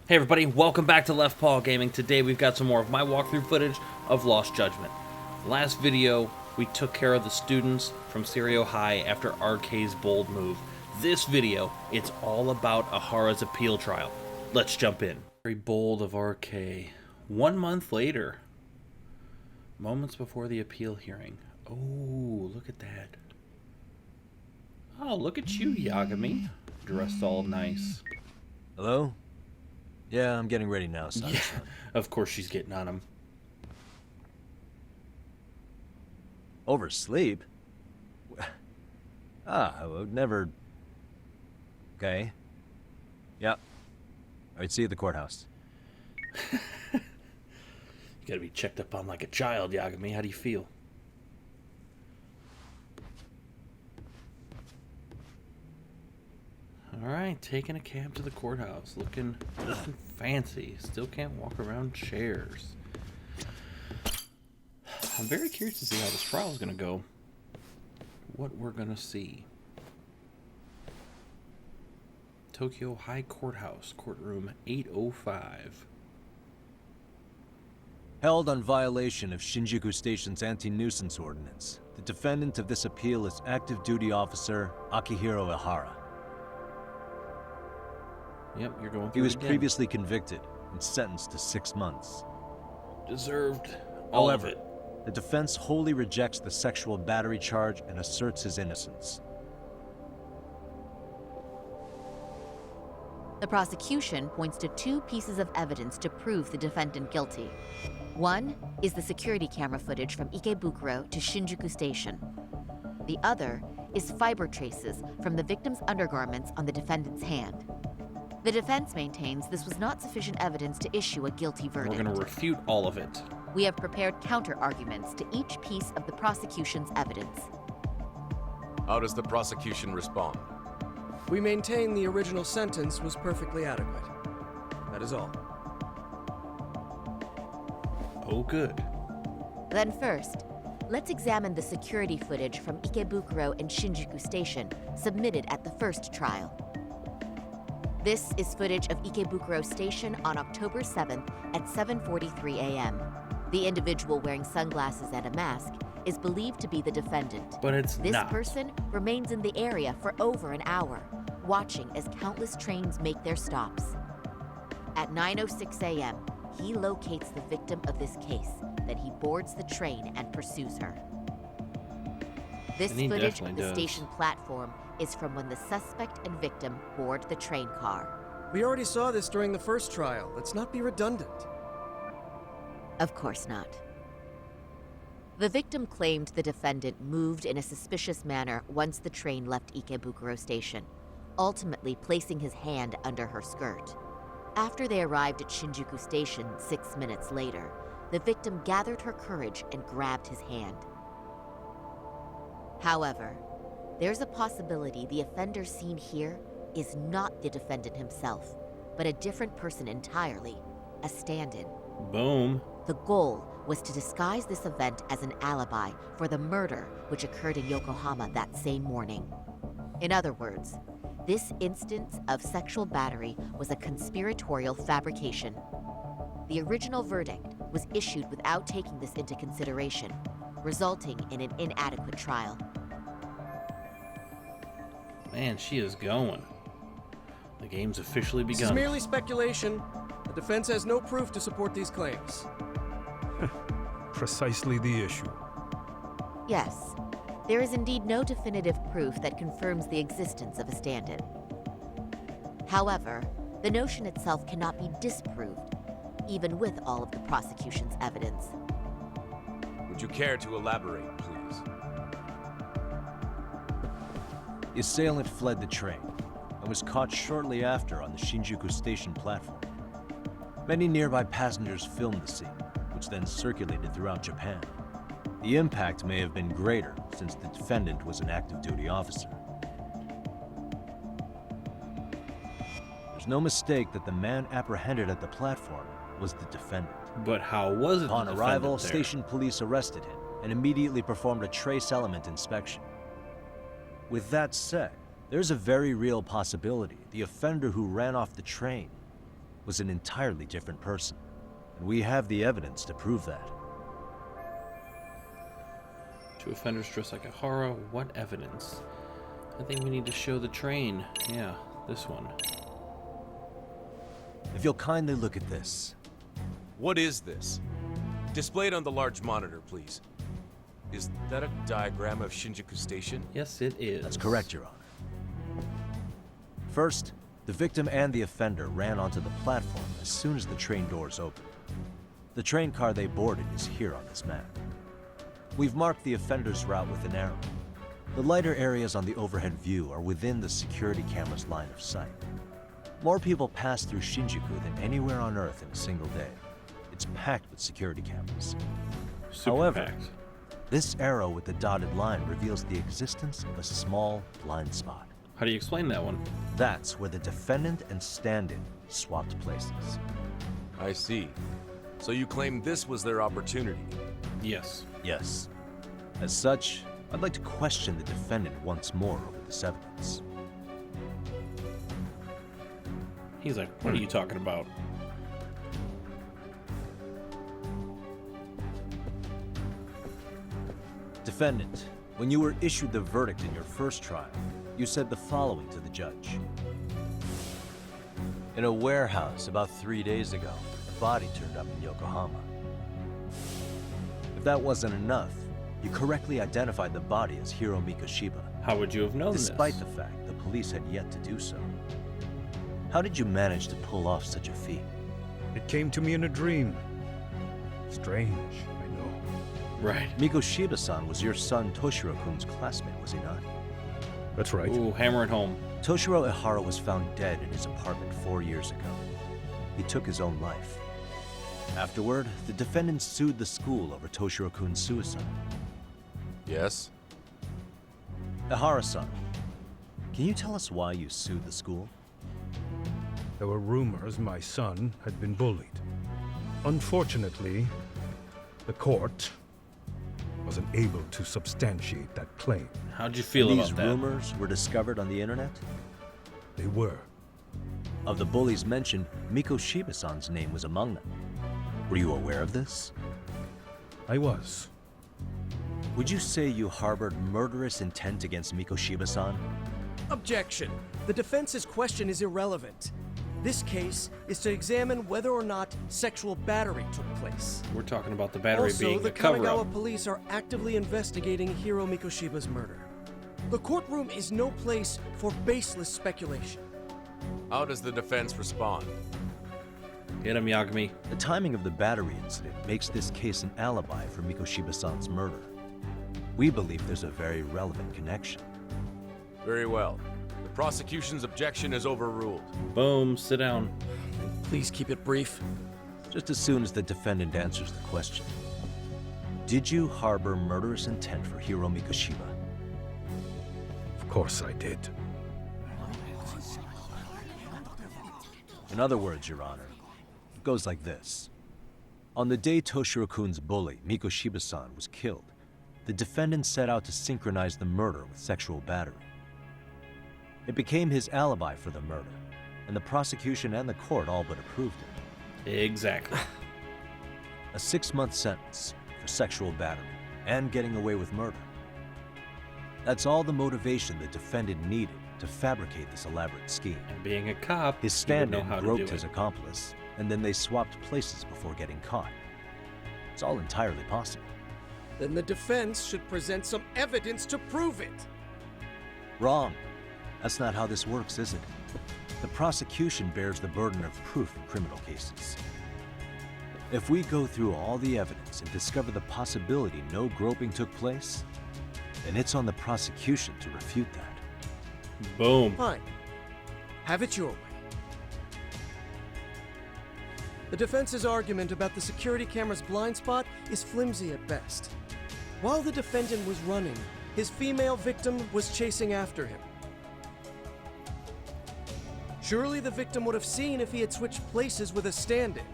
Hey everybody, welcome back to LeftPawGaming. Today we've got some more of my walkthrough footage of Lost Judgment. Last video, we took care of the students from Serio High after RK's bold move. This video, it's all about Ehara's appeal trial. Let's jump in. Very bold of RK. 1 month later, moments before the appeal hearing. Oh, look at that. Oh, look at you, Yagami. Dressed all nice. Hello? Yeah, I'm getting ready now, son. Yeah, of course she's getting on him. Oversleep? I would never... Okay. Yeah. I'd see you at the courthouse. You gotta be checked up on like a child, Yagami. How do you feel? Alright, taking a cab to the courthouse. Looking fancy. Still can't walk around chairs. I'm very curious to see how this trial is gonna go. What we're gonna see. Tokyo High Courthouse, courtroom 805. Held on violation of Shinjuku Station's anti-nuisance ordinance. The defendant of this appeal is active duty officer Akihiro Ehara. Yep, you're going through He was it again. previously convicted and sentenced to 6 months. Deserved all of However, it. the defense wholly rejects the sexual battery charge and asserts his innocence. The prosecution points to 2 pieces of evidence to prove the defendant guilty. One is the security camera footage from Ikebukuro to Shinjuku Station. The other is fiber traces from the victim's undergarments on the defendant's hand. The defense maintains this was not sufficient evidence to issue a guilty verdict. We're going to refute all of it. We have prepared counter-arguments to each piece of the prosecution's evidence. How does the prosecution respond? We maintain the original sentence was perfectly adequate. That is all. Oh, good. Then first, let's examine the security footage from Ikebukuro and Shinjuku Station submitted at the first trial. This is footage of Ikebukuro Station on October 7th at 7:43 a.m. The individual wearing sunglasses and a mask is believed to be the defendant. But it's This not. person remains in the area for over an hour, watching as countless trains make their stops. At 9:06 a.m., he locates the victim of this case, then he boards the train and pursues her. This And he footage definitely of the does. station platform is from when the suspect and victim board the train car. We already saw this during the first trial. Let's not be redundant. Of course not. The victim claimed the defendant moved in a suspicious manner once the train left Ikebukuro Station, ultimately placing his hand under her skirt. After they arrived at Shinjuku Station 6 minutes later, the victim gathered her courage and grabbed his hand. However, there's a possibility the offender seen here is not the defendant himself, but a different person entirely, a stand-in. Boom. The goal was to disguise this event as an alibi for the murder which occurred in Yokohama that same morning. In other words, this instance of sexual battery was a conspiratorial fabrication. The original verdict was issued without taking this into consideration, resulting in an inadequate trial. Man, she is going. The game's officially This is begun. merely speculation. The defense has no proof to support these claims. Precisely the issue. Yes, there is indeed no definitive proof that confirms the existence of a stand-in. However, the notion itself cannot be disproved, even with all of the prosecution's evidence. Would you care to elaborate, please? The assailant fled the train and was caught shortly after on the Shinjuku Station platform. Many nearby passengers filmed the scene, which then circulated throughout Japan. The impact may have been greater since the defendant was an active duty officer. There's no mistake that the man apprehended at the platform was the defendant. But how was it Upon the arrival, defendant there? station police arrested him and immediately performed a trace element inspection. With that said, there's a very real possibility the offender who ran off the train was an entirely different person, and we have the evidence to prove that. Two offenders dressed like Ehara. What evidence? I think we need to show the train. Yeah, this one. If you'll kindly look at this. What is this? Displayed on the large monitor, please. Is that a diagram of Shinjuku Station? Yes, it is. That's correct, Your Honor. First, the victim and the offender ran onto the platform as soon as the train doors opened. The train car they boarded is here on this map. We've marked the offender's route with an arrow. The lighter areas on the overhead view are within the security camera's line of sight. More people pass through Shinjuku than anywhere on Earth in a single day. It's packed with security cameras. Super However, packed. this arrow with the dotted line reveals the existence of a small blind spot. How do you explain that one? That's where the defendant and stand-in swapped places. I see. So you claim this was their opportunity? Yes. Yes. As such, I'd like to question the defendant once more over this evidence. He's like, what are you talking about? Defendant, when you were issued the verdict in your first trial, you said the following to the judge. In a warehouse about 3 days ago, a body turned up in Yokohama. If that wasn't enough, you correctly identified the body as Hiro Mikoshiba, How would you have known despite this? the fact the police had yet to do so. How did you manage to pull off such a feat? It came to me in a dream. Strange, I know. Right. Mikoshiba-san was your son Toshiro-kun's classmate, was he not? That's right. Ooh, hammer it home. Toshiro Ehara was found dead in his apartment 4 years ago. He took his own life. Afterward, the defendant sued the school over Toshiro-kun's suicide. Yes? Ehara-san, can you tell us why you sued the school? There were rumors my son had been bullied. Unfortunately, the court wasn't able to substantiate that claim. How'd you feel These about that? rumors were discovered on the internet? They were. Of the bullies mentioned, Mikoshiba-san's name was among them. Were you aware of this? I was. Would you say you harbored murderous intent against Mikoshiba-san? Objection. The defense's question is irrelevant. This case is to examine whether or not sexual battery took place. We're talking about the battery Also, being the the cover-up. Kanagawa police are actively investigating Hiro Mikoshiba's murder. The courtroom is no place for baseless speculation. How does the defense respond? Get him, Yagami. The timing of the battery incident makes this case an alibi for Mikoshiba-san's murder. We believe there's a very relevant connection. Very well. The prosecution's objection is overruled. Boom, sit down. Please keep it brief. Just as soon as the defendant answers the question. Did you harbor murderous intent for Hiro Mikoshiba? Of course I did. In other words, Your Honor, it goes like this. On the day Toshiro-kun's bully, Mikoshiba-san, was killed, the defendant set out to synchronize the murder with sexual battery. It became his alibi for the murder, and the prosecution and the court all but approved it. Exactly. A 6-month sentence for sexual battery and getting away with murder. That's all the motivation the defendant needed to fabricate this elaborate scheme. And being a cop, His he would know stand-in how to groped do his it. accomplice, and then they swapped places before getting caught. It's all entirely possible. Then the defense should present some evidence to prove it. Wrong. That's not how this works, is it? The prosecution bears the burden of proof in criminal cases. If we go through all the evidence and discover the possibility no groping took place, then it's on the prosecution to refute that. Boom. Fine. Have it your way. The defense's argument about the security camera's blind spot is flimsy at best. While the defendant was running, his female victim was chasing after him. Surely the victim would have seen if he had switched places with a stand-in.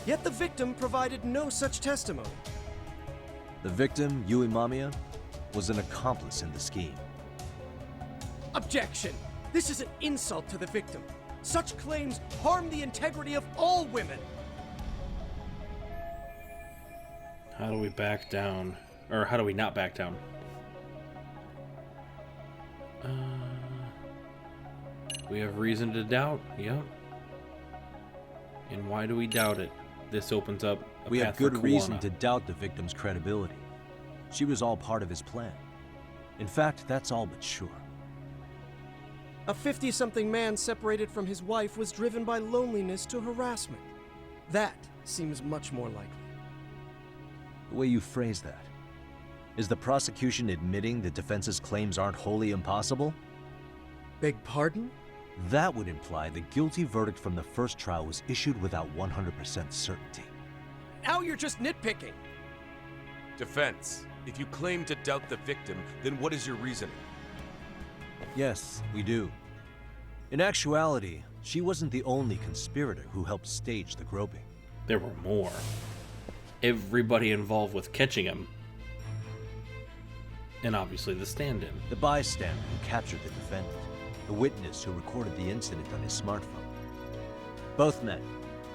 Yet the victim provided no such testimony. The victim, Yui Mamiya, was an accomplice in the scheme. Objection! This is an insult to the victim. Such claims harm the integrity of all women. How do we back down? Or how do we not back down? We have reason to doubt. Yep. And why do we doubt it? This opens up a We path have good for reason Kawana. to doubt the victim's credibility. She was all part of his plan. In fact, that's all but sure. A 50-something man separated from his wife was driven by loneliness to harassment. That seems much more likely. The way you phrase that. Is the prosecution admitting the defense's claims aren't wholly impossible? Beg pardon? That would imply the guilty verdict from the first trial was issued without 100% certainty. Now you're just nitpicking. Defense, if you claim to doubt the victim, then what is your reasoning? Yes, we do. In actuality, she wasn't the only conspirator who helped stage the groping. There were more. Everybody involved with catching him. And obviously the stand-in. The bystander who captured the defendant, the witness who recorded the incident on his smartphone. Both men,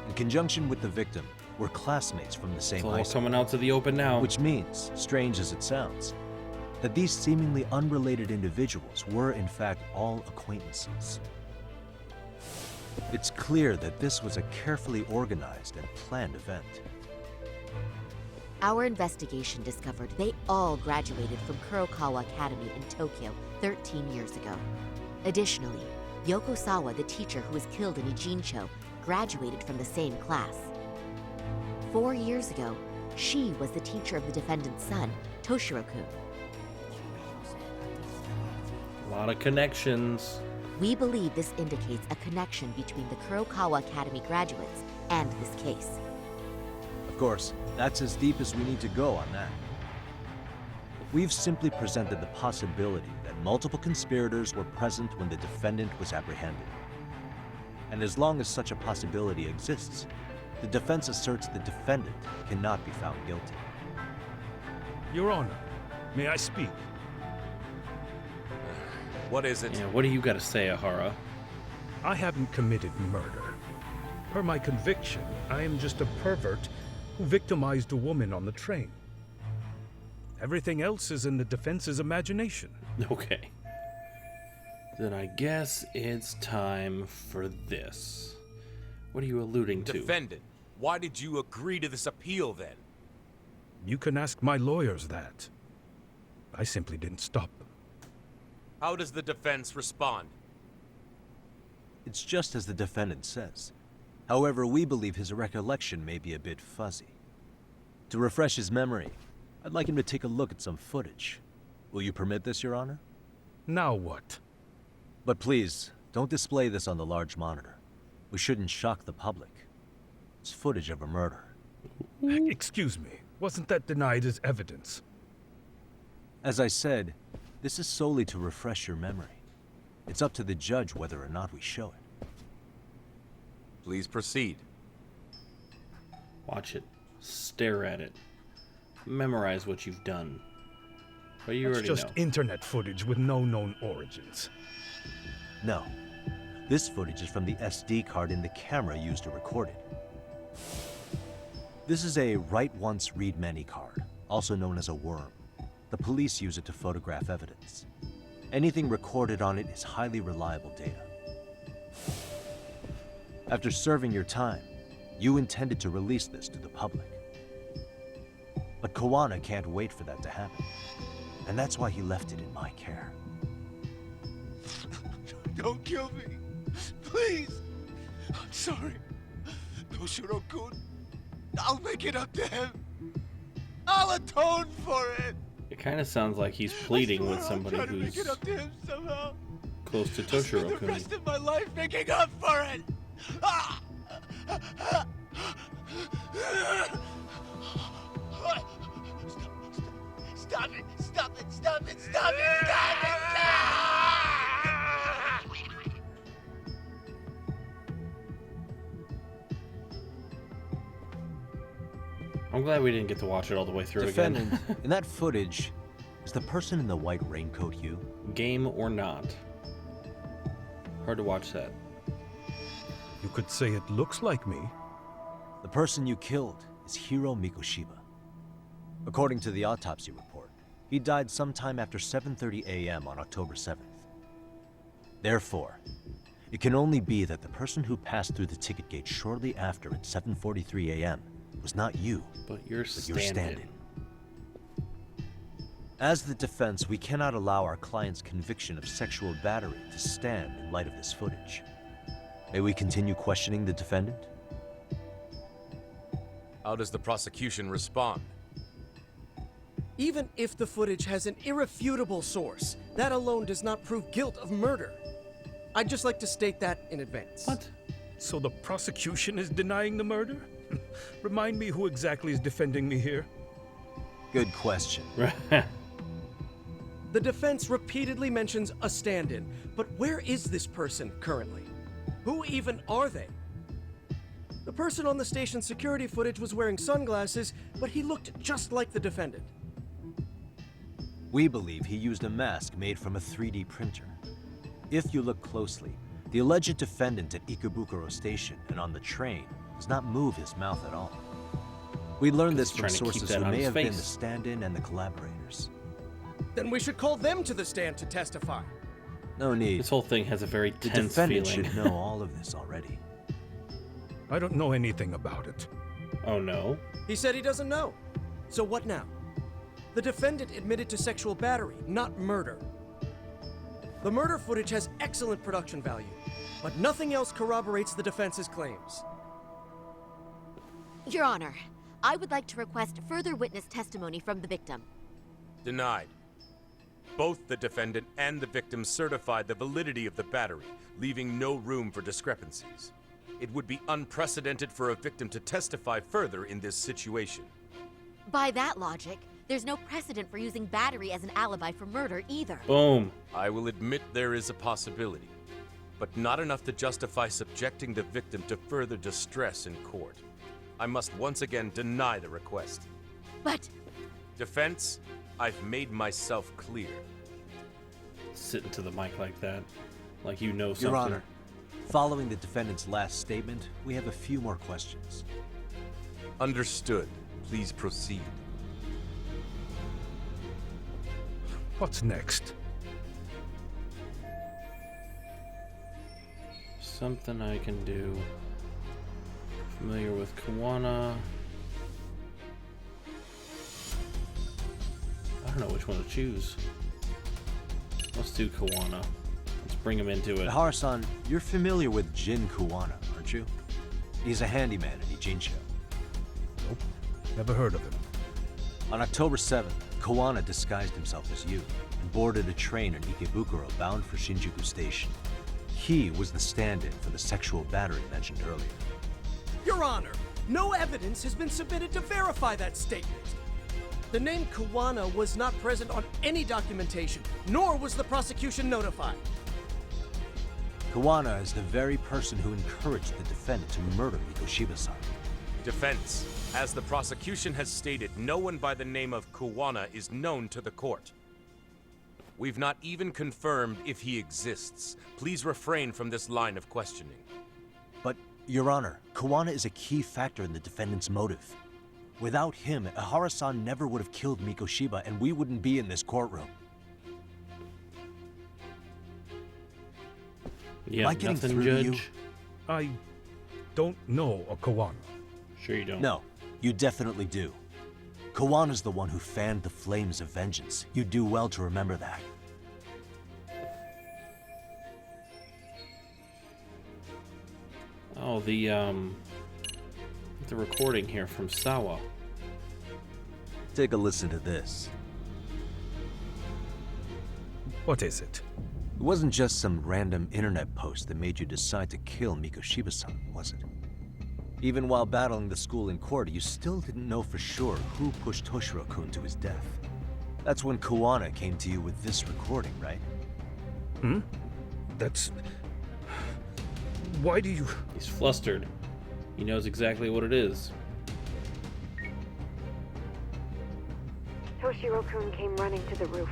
in conjunction with the victim, were classmates from the same It's high all school. coming out to the open now. Which means, strange as it sounds, that these seemingly unrelated individuals were in fact all acquaintances. It's clear that this was a carefully organized and planned event. Our investigation discovered they all graduated from Kurokawa Academy in Tokyo 13 years ago. Additionally, Yoko Sawa, the teacher who was killed in Ijincho, graduated from the same class. 4 years ago, she was the teacher of the defendant's son, Toshiro-kun. A lot of connections. We believe this indicates a connection between the Kurokawa Academy graduates and this case. Of course, that's as deep as we need to go on that. We've simply presented the possibility that multiple conspirators were present when the defendant was apprehended. And as long as such a possibility exists, the defense asserts the defendant cannot be found guilty. Your Honor, may I speak? What is it? Yeah, what do you got to say, Ehara? I haven't committed murder. Per my conviction, I am just a pervert who victimized a woman on the train. Everything else is in the defense's imagination. Okay. Then I guess it's time for this. What are you alluding to? Defendant, why did you agree to this appeal then? You can ask my lawyers that. I simply didn't stop them. How does the defense respond? It's just as the defendant says. However, we believe his recollection may be a bit fuzzy. To refresh his memory, I'd like him to take a look at some footage. Will you permit this, Your Honor? Now what? But please, don't display this on the large monitor. We shouldn't shock the public. It's footage of a murder. Excuse me, wasn't that denied as evidence? As I said, this is solely to refresh your memory. It's up to the judge whether or not we show it. Please proceed. Watch it. Stare at it. Memorize what you've done. But you It's already just know. internet footage with no known origins. No. This footage is from the SD card in the camera used to record it. This is a write once, read many card, also known as a worm. The police use it to photograph evidence. Anything recorded on it is highly reliable data. After serving your time, you intended to release this to the public. But Kawana can't wait for that to happen. And that's why he left it in my care. Don't kill me. Please. I'm sorry. Toshiro-kun. I'll make it up to him. I'll atone for it. It kind of sounds like he's pleading with I'll somebody try to who's make it up to him somehow. close to I'll spend the Toshiro-kun. rest of my life making up for it. Ah! Stop it! Stop it! Stop it! Stop it! Stop it! I'm glad we didn't get to watch it all the way through Defendant, again. in that footage, is the person in the white raincoat you? Game or not. Hard to watch that. You could say it looks like me. The person you killed is Hiro Mikoshiba. According to the autopsy report, he died sometime after 7:30 a.m. on October 7th. Therefore, it can only be that the person who passed through the ticket gate shortly after at 7:43 a.m. was not you, But you're but your stand-in. stand-in. As the defense, we cannot allow our client's conviction of sexual battery to stand in light of this footage. May we continue questioning the defendant? How does the prosecution respond? Even if the footage has an irrefutable source, that alone does not prove guilt of murder. I'd just like to state that in advance. What? So the prosecution is denying the murder? Remind me who exactly is defending me here. Good question. The defense repeatedly mentions a stand-in, but where is this person currently? Who even are they? The person on the station's security footage was wearing sunglasses, but he looked just like the defendant. We believe he used a mask made from a 3D printer. If you look closely, the alleged defendant at Ikebukuro Station and on the train does not move his mouth at all. We learned this He's from trying to keep sources that who on may his have been the face. stand-in and the collaborators. Then we should call them to the stand to testify. No need. This whole thing has a very The tense defendant feeling. should know all of this already. I don't know anything about it. Oh no. He said he doesn't know. So what now? The defendant admitted to sexual battery, not murder. The murder footage has excellent production value, but nothing else corroborates the defense's claims. Your Honor, I would like to request further witness testimony from the victim. Denied. Both the defendant and the victim certified the validity of the battery, leaving no room for discrepancies. It would be unprecedented for a victim to testify further in this situation. By that logic, there's no precedent for using battery as an alibi for murder either. Boom. I will admit there is a possibility, but not enough to justify subjecting the victim to further distress in court. I must once again deny the request. But Defense, I've made myself clear. Sitting to the mic like that. Like you know something. Your Honor, following the defendant's last statement, we have a few more questions. Understood. Please proceed. What's next? Something I can do. Familiar with Kawana. I don't know which one to choose. Let's do Kawana. Let's bring him into it. Ehara-san, you're familiar with Jin Kawana, aren't you? He's a handyman in Ijincho. Nope. Never heard of him. On October 7th, Kawana disguised himself as you and boarded a train in Ikebukuro bound for Shinjuku Station. He was the stand-in for the sexual battery mentioned earlier. Your Honor, no evidence has been submitted to verify that statement. The name Kawana was not present on any documentation, nor was the prosecution notified. Kawana is the very person who encouraged the defendant to murder Mikoshiba-san. Defense, as the prosecution has stated, no one by the name of Kawana is known to the court. We've not even confirmed if he exists. Please refrain from this line of questioning. But, Your Honor, Kawana is a key factor in the defendant's motive. Without him, Ehara-san never would have killed Mikoshiba, and we wouldn't be in this courtroom. Yeah, Am I getting nothing, through to you? Judge. I don't know a Kawana. Sure you don't. No, you definitely do. Kawana's the one who fanned the flames of vengeance. You do well to remember that. Oh, the recording here from Sawa. Take a listen to this. What is it? It wasn't just some random internet post that made you decide to kill Mikoshiba-san, was it? Even while battling the school in court, you still didn't know for sure who pushed Toshiro-kun to his death. That's when Kawana came to you with this recording, right? Hmm? That's... Why do you... He's flustered. He knows exactly what it is. Toshiro-kun came running to the roof.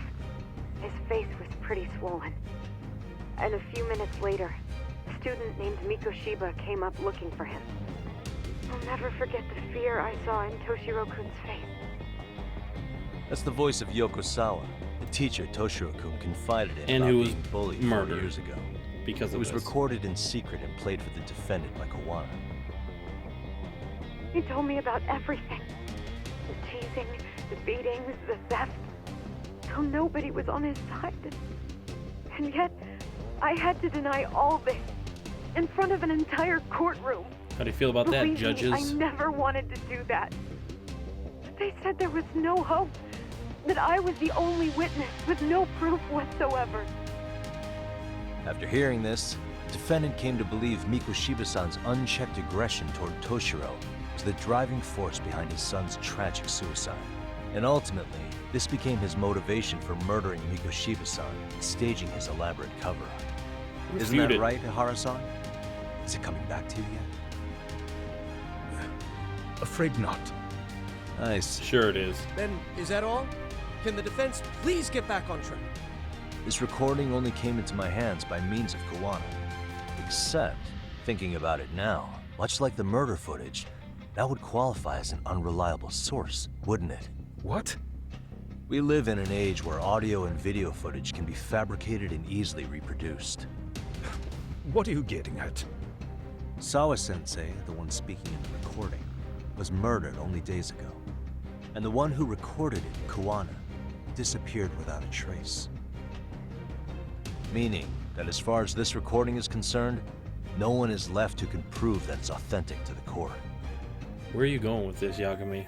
His face was pretty swollen. and a few minutes later, a student named Mikoshiba came up looking for him. I'll never forget the fear I saw in Toshiro-kun's face. That's the voice of Yokosawa, the teacher Toshiro-kun confided in And about who was being bullied 4 murdered years ago. because It of was this. recorded in secret and played for the defendant by Kawana. He told me about everything. The teasing, the beatings, the theft. How nobody was on his side. And yet, I had to deny all this in front of an entire courtroom. How do you feel about that, Believe me, judges? I never wanted to do that. But they said there was no hope. That I was the only witness with no proof whatsoever. After hearing this, the defendant came to believe Mikoshiba-san's unchecked aggression toward Toshiro was the driving force behind his son's tragic suicide. And ultimately, this became his motivation for murdering Mikoshiba-san and staging his elaborate cover-up. Isn't that Refuted. right, Ehara-san? Is it coming back to you yet? Afraid not. I see. Sure it is. Then, is that all? Can the defense please get back on track? This recording only came into my hands by means of Kawana. Except, thinking about it now, much like the murder footage, that would qualify as an unreliable source, wouldn't it? What? We live in an age where audio and video footage can be fabricated and easily reproduced. What are you getting at? Sawa-sensei, the one speaking in the recording, was murdered only days ago. And the one who recorded it, Kawana, disappeared without a trace. Meaning that as far as this recording is concerned, no one is left who can prove that it's authentic to the court. Where are you going with this, Yagami?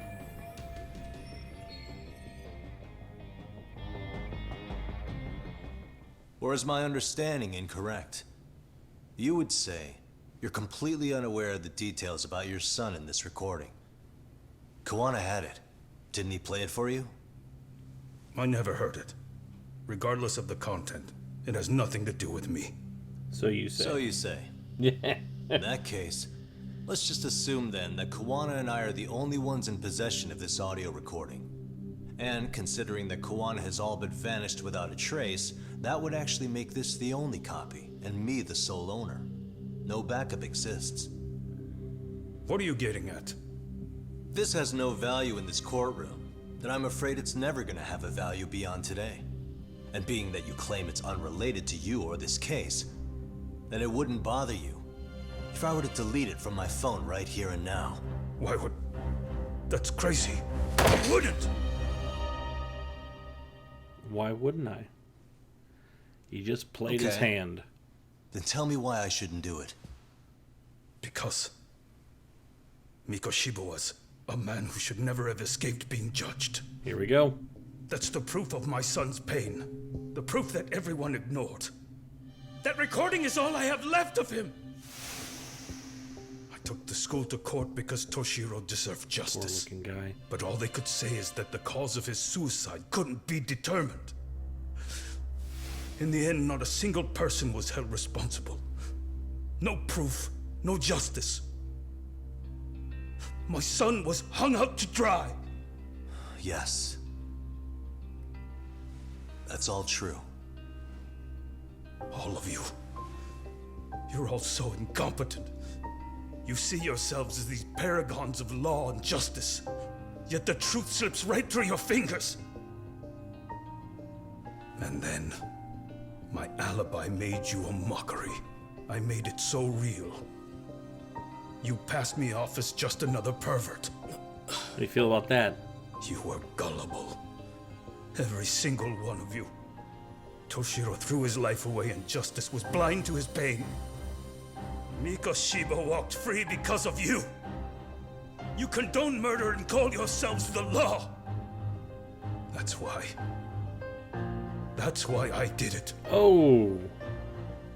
Or is my understanding incorrect? You would say you're completely unaware of the details about your son in this recording. Kawana had it. Didn't he play it for you? I never heard it. Regardless of the content, it has nothing to do with me. So you say. So you say. Yeah. In that case, let's just assume then that Kawana and I are the only ones in possession of this audio recording. And considering that Kawana has all but vanished without a trace, that would actually make this the only copy, and me the sole owner. No backup exists. What are you getting at? This has no value in this courtroom, then I'm afraid it's never gonna have a value beyond today. And being that you claim it's unrelated to you or this case, then it wouldn't bother you if I were to delete it from my phone right here and now. Why would... That's crazy. I wouldn't! Why wouldn't I? He just played his Okay. hand. Then tell me why I shouldn't do it. Because Mikoshiba was a man who should never have escaped being judged. Here we go. That's the proof of my son's pain. The proof that everyone ignored. That recording is all I have left of him! I took the school to court because Toshiro deserved justice. Poor looking guy. But all they could say is that the cause of his suicide couldn't be determined. In the end, not a single person was held responsible. No proof, no justice. My son was hung out to dry. Yes. That's all true. All of you. You're all so incompetent. You see yourselves as these paragons of law and justice. Yet the truth slips right through your fingers. And then, my alibi made you a mockery. I made it so real. You passed me off as just another pervert. How do you feel about that? You were gullible. Every single one of you. Toshiro threw his life away and justice was blind to his pain. Mikoshiba walked free because of you. You condone murder and call yourselves the law. That's why I did it. Oh.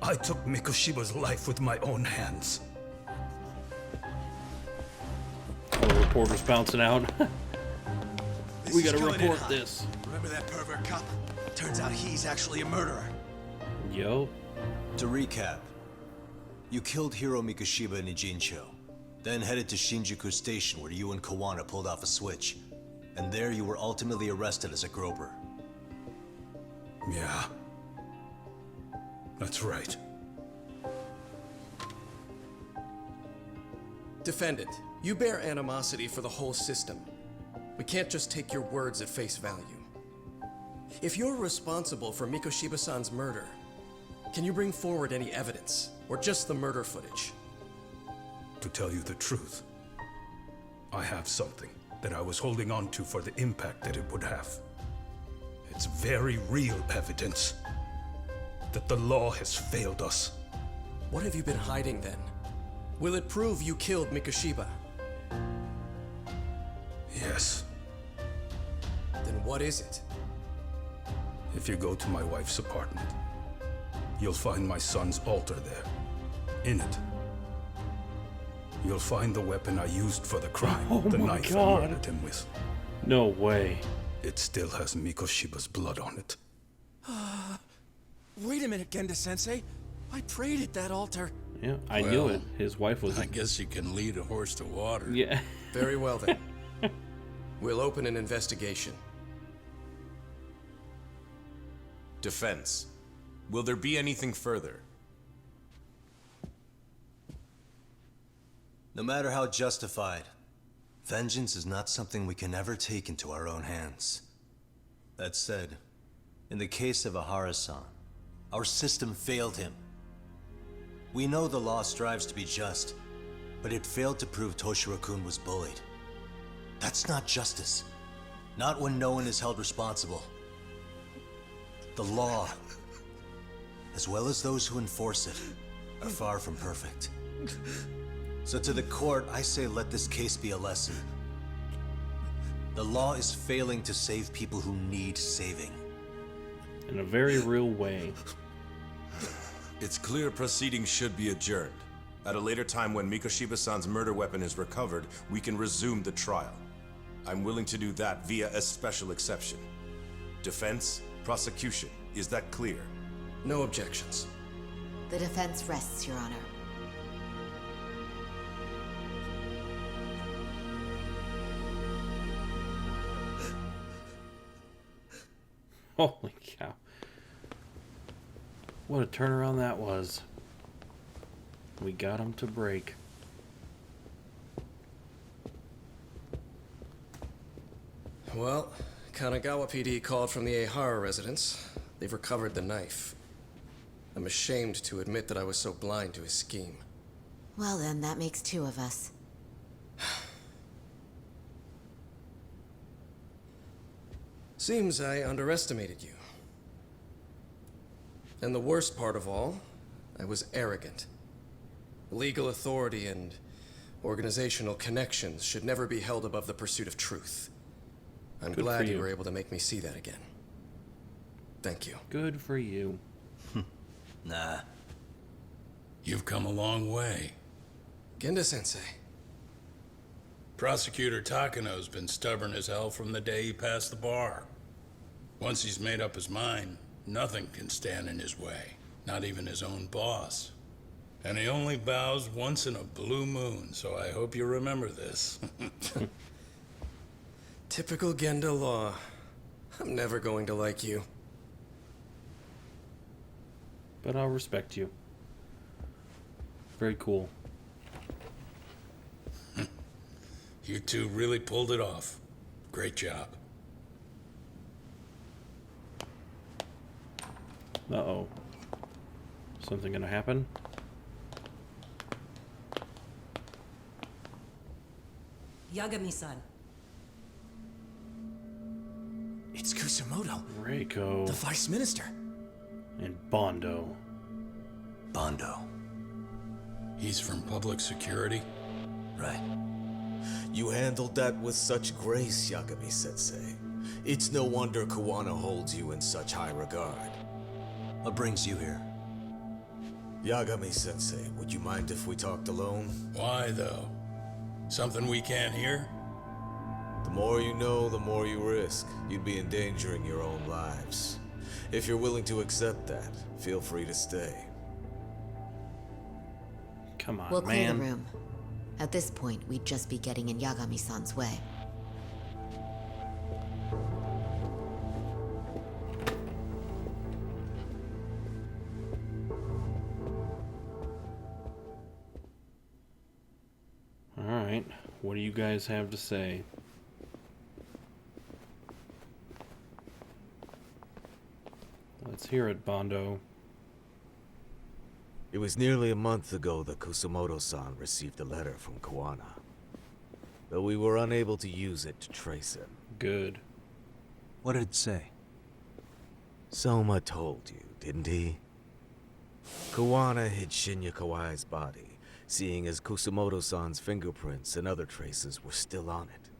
I took Mikoshiba's life with my own hands. All the reporters bouncing out. We gotta report this. Remember that pervert cop? Turns out he's actually a murderer. Yo. To recap, you killed Hiro Mikoshiba in Ijincho, then headed to Shinjuku Station where you and Kawana pulled off a switch, and there you were ultimately arrested as a groper. Yeah. That's right. Defendant, you bear animosity for the whole system. We can't just take your words at face value. If you're responsible for Mikoshiba-san's murder, can you bring forward any evidence, or just the murder footage? To tell you the truth, I have something that I was holding on to for the impact that it would have. It's very real evidence that the law has failed us. What have you been hiding then? Will it prove you killed Mikoshiba? Yes. Then what is it? If you go to my wife's apartment, you'll find my son's altar there. In it, you'll find the weapon I used for the crime, Oh the my knife God. I murdered him with. No way. It still has Mikoshiba's blood on it. Wait a minute, Genda-sensei. I prayed at that altar. Yeah, I knew it. His wife was. I guess you can lead a horse to water. Yeah. Very well then. We'll open an investigation. Defense. Will there be anything further? No matter how justified, vengeance is not something we can ever take into our own hands. That said, in the case of Ehara-san, our system failed him. We know the law strives to be just, but it failed to prove Toshiro-kun was bullied. That's not justice. Not when no one is held responsible. The law, as well as those who enforce it, are far from perfect. So to the court, I say let this case be a lesson. The law is failing to save people who need saving. In a very real way. It's clear proceedings should be adjourned. At a later time when Mikoshiba-san's murder weapon is recovered, we can resume the trial. I'm willing to do that via a special exception. Defense, prosecution, is that clear? No objections. The defense rests, Your Honor. Holy cow. What a turnaround that was. We got him to break. Well, Kanagawa PD called from the Ehara residence. They've recovered the knife. I'm ashamed to admit that I was so blind to his scheme. Well then, that makes two of us. Seems I underestimated you. And the worst part of all, I was arrogant. Legal authority and organizational connections should never be held above the pursuit of truth. I'm Good glad for you you. were able to make me see that again. Thank you. Good for you. Nah. You've come a long way. Genda-sensei. Prosecutor Takano's been stubborn as hell from the day he passed the bar. Once he's made up his mind, nothing can stand in his way, not even his own boss. And he only bows once in a blue moon, so I hope you remember this. Typical Genda law. I'm never going to like you. But I'll respect you. Very cool. You two really pulled it off. Great job. Uh-oh. Something gonna happen? Yagami-san. It's Kusamoto, Reiko the Vice Minister. and Bondo. Bondo. He's from public security. Right. You handled that with such grace, Yagami-sensei. It's no wonder Kuwana holds you in such high regard. What brings you here? Yagami-sensei, would you mind if we talked alone? Why, though? Something we can't hear? The more you know, the more you risk. You'd be endangering your own lives. If you're willing to accept that, feel free to stay. Come on, We'll clear man. the room. At this point, we'd just be getting in Yagami-san's way. Alright, what do you guys have to say? Let's hear it, Bondo. It was nearly a month ago that Kusumoto-san received a letter from Kawana. Though we were unable to use it to trace him. Good. What did it say? Soma told you, didn't he? Kawana hid Shinya Kawai's body, seeing as Kusumoto-san's fingerprints and other traces were still on it.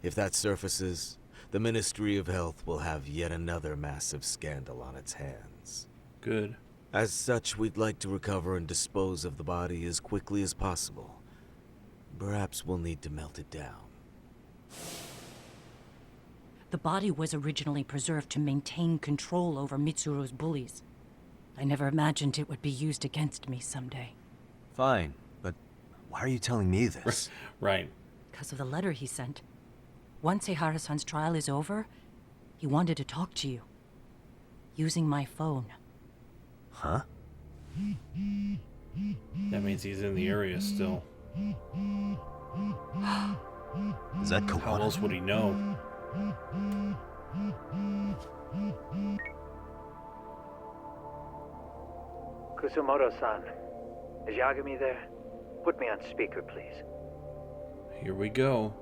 If that surfaces, the Ministry of Health will have yet another massive scandal on its hands. Good. As such, we'd like to recover and dispose of the body as quickly as possible. Perhaps we'll need to melt it down. The body was originally preserved to maintain control over Mitsuru's bullies. I never imagined it would be used against me someday. Fine, but why are you telling me this? Right. Because of the letter he sent. Once Ehara-san's trial is over, he wanted to talk to you. Using my phone. Huh? That means he's in the area still. Is that Kawana? How else would he know? Kusumoto-san, is Yagami there? Put me on speaker, please. Here we go.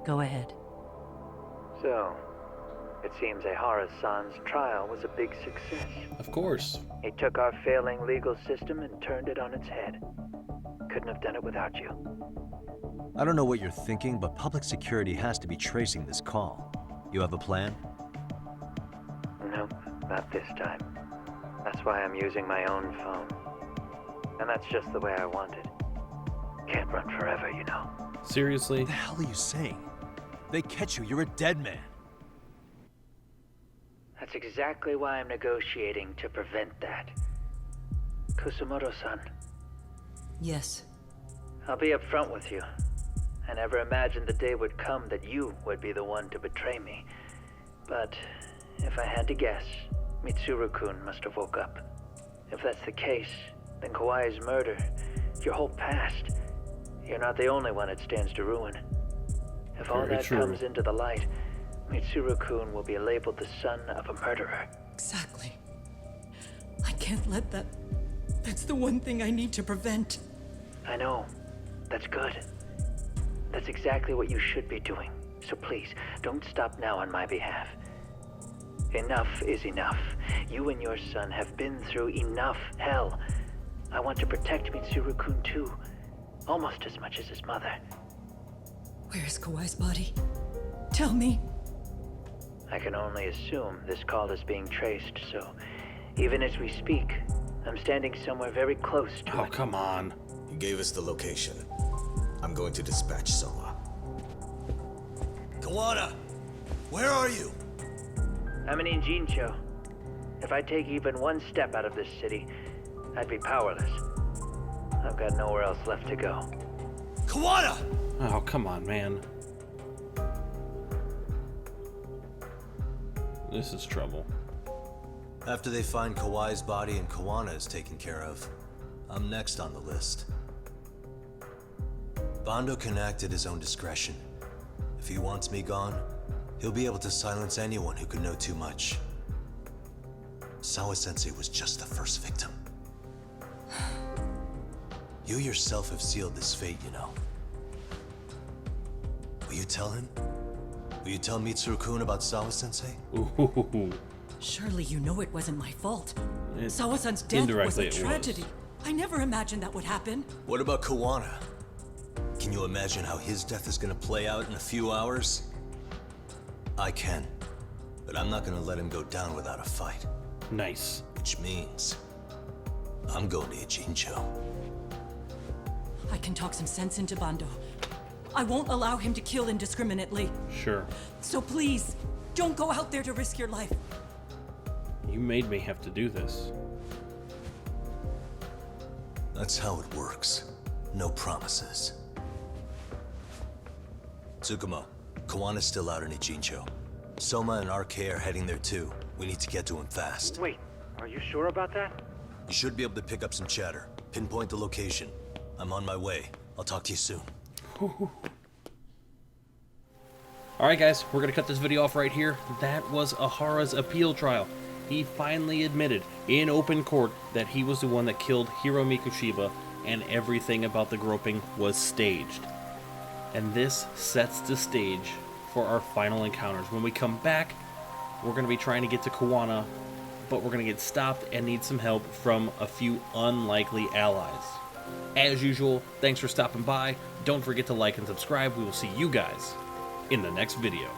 Go ahead. So, it seems Ehara-san's trial was a big success. Of course. He took our failing legal system and turned it on its head. Couldn't have done it without you. I don't know what you're thinking, but public security has to be tracing this call. You have a plan? Nope, not this time. That's why I'm using my own phone. And that's just the way I want it. Can't run forever, you know. Seriously? What the hell are you saying? They catch you, you're a dead man. That's exactly why I'm negotiating to prevent that. Kusumoto-san, Yes. I'll be upfront with you. I never imagined the day would come that you would be the one to betray me. But if I had to guess, Mitsuru-kun must have woke up. If that's the case, then Kawai's murder, your whole past, you're not the only one it stands to ruin. If all Very that true. comes into the light, Mitsuru-kun will be labeled the son of a murderer. Exactly. I can't let that... That's the one thing I need to prevent. I know. That's good. That's exactly what you should be doing. So please, don't stop now on my behalf. Enough is enough. You and your son have been through enough hell. I want to protect Mitsuru-kun too. Almost as much as his mother. Where is Kawai's body? Tell me. I can only assume this call is being traced, so even as we speak, I'm standing somewhere very close to Oh, it. come on. You gave us the location. I'm going to dispatch Soma. Kawana! Where are you? I'm in Injincho. If I take even one step out of this city, I'd be powerless. I've got nowhere else left to go. Kawana! Oh, come on, man. This is trouble. After they find Kawai's body and Kawana is taken care of, I'm next on the list. Bondo can act at his own discretion. If he wants me gone, he'll be able to silence anyone who could know too much. Sawa-sensei was just the first victim. You yourself have sealed this fate, you know. Will you tell him? Will you tell Mitsuru-kun about Sawa-sensei? Ooh. Surely you know it wasn't my fault. It- Sawa-san's death was indirectly a it was. tragedy. I never imagined that would happen. What about Kawana? Can you imagine how his death is gonna play out in a few hours? I can, but I'm not gonna let him go down without a fight. Nice. Which means, I'm going to Ijincho. I can talk some sense into Bondo. I won't allow him to kill indiscriminately. Sure. So please, don't go out there to risk your life. You made me have to do this. That's how it works. No promises. Tsukumo, Kawana's still out in Ijincho. Soma and RK are heading there too. We need to get to him fast. Wait, are you sure about that? You should be able to pick up some chatter. Pinpoint the location. I'm on my way. I'll talk to you soon. Alright guys, we're going to cut this video off right here. That was Ehara's appeal trial. He finally admitted in open court that he was the one that killed Hiro Mikushiba, and everything about the groping was staged. And this sets the stage for our final encounters. When we come back, we're going to be trying to get to Kawana, but we're going to get stopped and need some help from a few unlikely allies. As usual, thanks for stopping by. Don't forget to like and subscribe. We will see you guys in the next video.